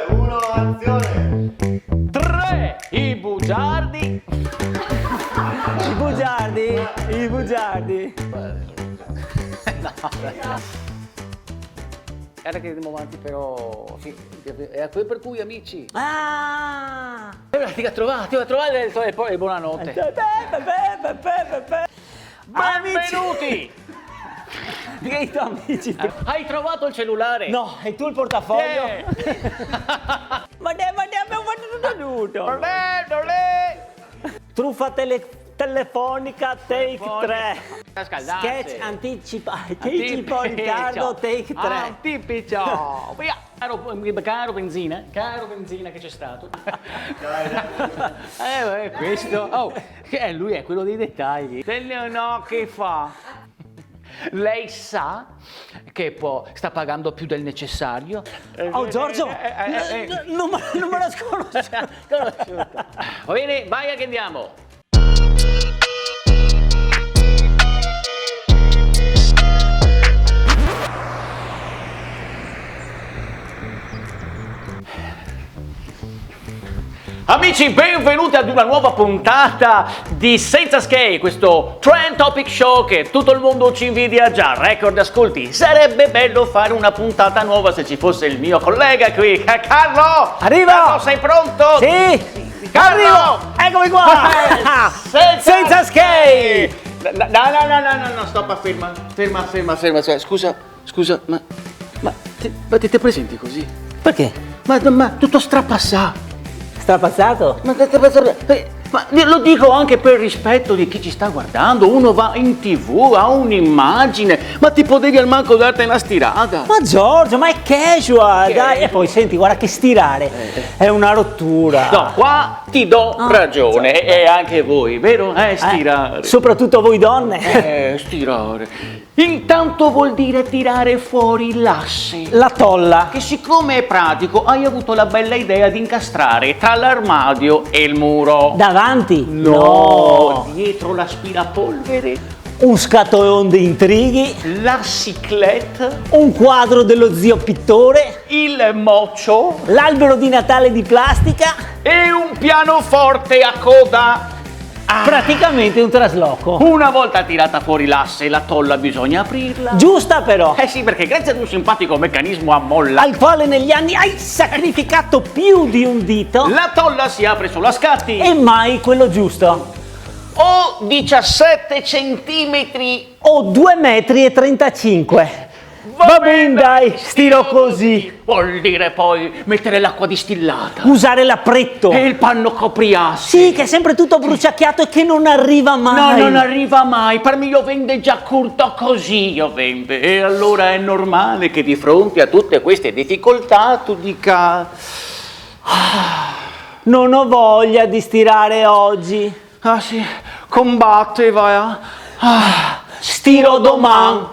Uno, azione! 3, i bugiardi. I bugiardi, i bugiardi. Guarda che andiamo avanti però, sì, è quello per cui amici. Ah! Ti ha trovato e buonanotte. Benvenuti! Diretto amici. Hai trovato il cellulare? No, e tu il portafoglio? Ma abbiamo fatto tutto. Truffa telefonica take 3. Sketch anticipo ritardo take 3. Anticipo. Via. Caro benzina che c'è stato. Questo. Oh, lui è quello dei dettagli. No, che fa? Lei sa che sta pagando più del necessario. Oh Giorgio, non me lo sconosciuto. Va bene, vai che andiamo. Amici, benvenuti ad una nuova puntata di Senza Skate, questo Trend Topic Show che tutto il mondo ci invidia già, record ascolti. Sarebbe bello fare una puntata nuova se ci fosse il mio collega qui. Carlo! Arrivo! Carlo, sei pronto? Sì! Carlo! Arrivo! Eccomi qua! Senza skate! No, stoppa, ferma. Scusa, ma ti presenti così? Perché? Ma tutto strapassato. Strapazzato? Ma lo dico anche per rispetto di chi ci sta guardando. Uno va in TV, ha un'immagine, ma ti potevi al manco darti una stirata. Ma Giorgio, ma è casual, dai. E poi senti, guarda che stirare è una rottura. No, qua ti do ragione, e anche voi, vero? Stirare. Soprattutto voi donne. Stirare. Intanto vuol dire tirare fuori l'asse. La tolla. Che siccome è pratico, hai avuto la bella idea di incastrare tra l'armadio e il muro. Davanti? No, dietro l'aspirapolvere, Un scatolone di intrighi, la ciclette, un quadro dello zio pittore, il moccio l'albero di Natale di plastica, e un pianoforte a coda. praticamente un trasloco. Una volta tirata fuori l'asse, la tolla bisogna aprirla. Giusta però, Eh sì, perché grazie ad un simpatico meccanismo a molla, al quale negli anni hai sacrificato più di un dito la tolla si apre solo a scatti. e mai quello giusto. O 17 centimetri. O 2,35 m. Va bene dai, stiro così. Vuol dire poi mettere l'acqua distillata Usare l'appretto. e il panno copriassi. Sì, che è sempre tutto bruciacchiato e che non arriva No, mai. non arriva mai, per me io vende già curto così, io vende. E allora è normale che di fronte a tutte queste difficoltà tu dica: Non ho voglia di stirare oggi. ah sì, combatti, vai. Stiro domani.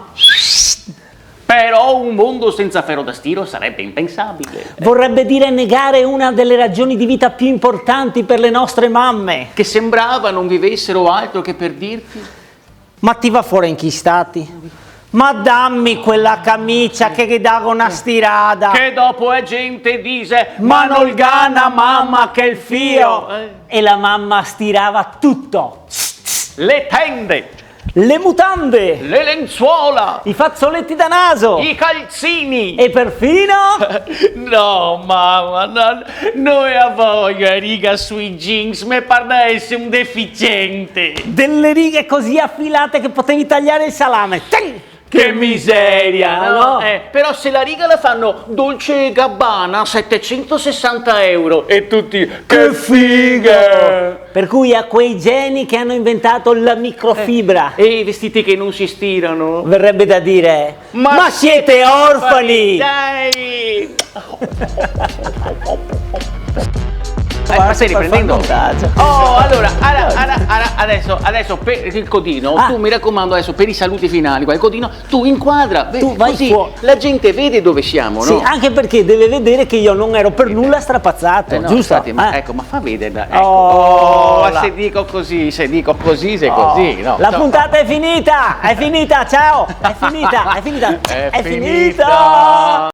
Però un mondo senza ferro da stiro sarebbe impensabile. Vorrebbe dire negare una delle ragioni di vita più importanti per le nostre mamme. Che sembrava non vivessero altro che per dirti: Ma ti va fuori inchistati? Ma dammi quella camicia che dà una stirata. che dopo è gente dice: Ma non gana mamma che il fio. E la mamma stirava tutto. le tende, Le mutande, le lenzuola, i fazzoletti da naso i calzini. e perfino No, mamma, no, noi a voglia, riga, sui jeans, mi paresse un deficiente. delle righe così affilate che potevi tagliare il salame. Che miseria, no? Però se la riga la fanno Dolce e Gabbana, 760 euro. E tutti, che figa! Per cui a quei geni che hanno inventato la microfibra, E i vestiti che non si stirano. verrebbe da dire: Ma siete orfani! Dai! Ma stai riprendendo? Oh, allora, adesso per il codino, tu mi raccomando adesso per i saluti finali, qua il codino, tu inquadra, Tu vai così fuori. la gente vede dove siamo, Sì, no? anche perché deve vedere che io non ero per nulla strapazzato, No, giusto? infatti, ma, ecco, ma fa vedere, ecco. Oh, Ma se dico così, sei così, no? La No. puntata è finita, ciao, è finita. È finita.